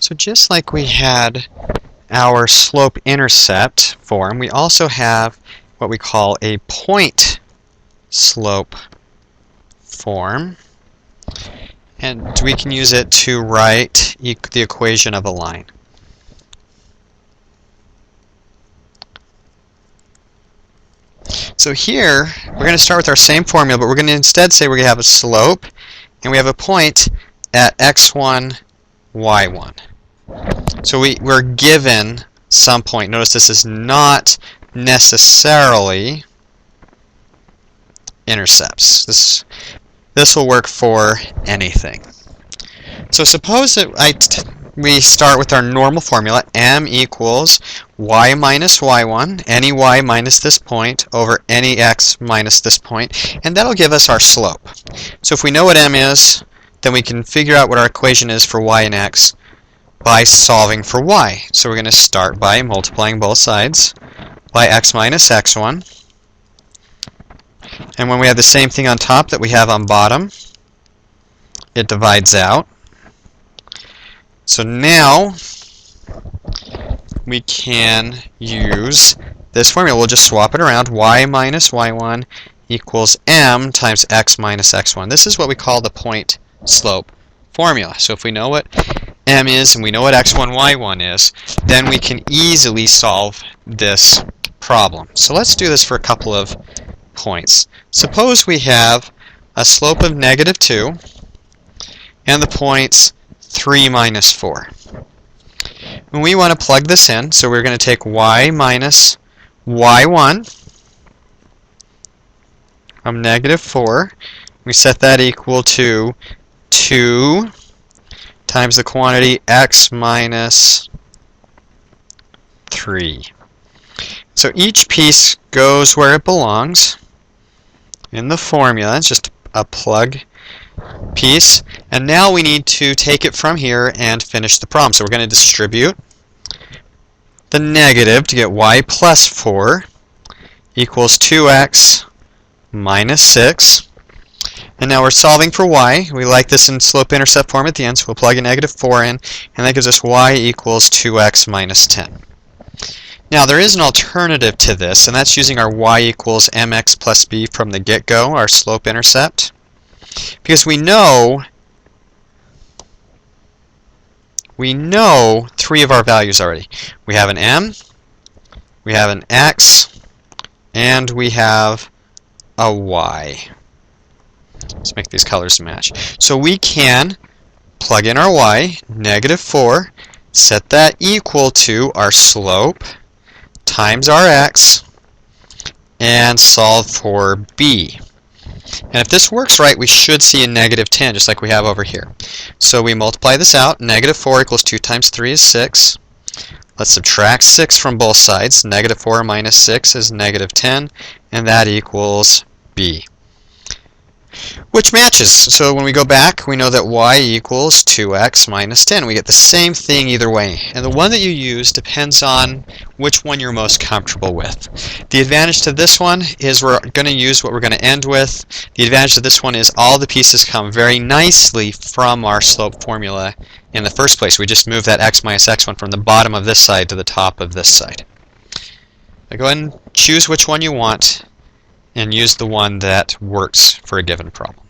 So just like we had our slope-intercept form, we also have what we call a point-slope form. And we can use it to write the equation of a line. So here, we're going to start with our same formula, but we're going to instead say we're going to have a slope, and we have a point at x1, y1. So we're given some point. Notice this is not necessarily intercepts. This will work for anything. So suppose that we start with our normal formula, m equals y minus y1, any y minus this point, over any x minus this point, and that'll give us our slope. So if we know what m is, then we can figure out what our equation is for y and x by solving for y. So we're going to start by multiplying both sides by x minus x1. And when we have the same thing on top that we have on bottom, it divides out. So now we can use this formula. We'll just swap it around. Y minus y1 equals m times x minus x1. This is what we call the point-slope formula. So if we know what m is and we know what x1, y1 is, then we can easily solve this problem. So let's do this for a couple of points. Suppose we have a slope of -2 and the points 3 minus 4. And we want to plug this in, so we're going to take y minus y1 from -4. We set that equal to 2 times the quantity x minus 3. So each piece goes where it belongs in the formula. It's just a plug piece. And now we need to take it from here and finish the problem. So we're going to distribute the negative to get y plus 4 equals 2x minus 6. And now we're solving for y. We like this in slope-intercept form at the end, so we'll plug a -4 in, and that gives us y equals 2x minus 10. Now there is an alternative to this, and that's using our y equals mx plus b from the get-go, our slope-intercept. Because we know 3 of our values already. We have an m, we have an x, and we have a y. Let's make these colors match. So we can plug in our y, -4, set that equal to our slope times our x, and solve for b. And if this works right, we should see a -10, just like we have over here. So we multiply this out. -4 equals 2 times 3 is 6. Let's subtract 6 from both sides. -4 minus 6 is -10, and that equals b, which matches. So when we go back, we know that y equals 2x minus 10. We get the same thing either way. And the one that you use depends on which one you're most comfortable with. The advantage to this one is we're going to use what we're going to end with. The advantage to this one is all the pieces come very nicely from our slope formula in the first place. We just move that x minus x1 from the bottom of this side to the top of this side. Now go ahead and choose which one you want and use the one that works for a given problem.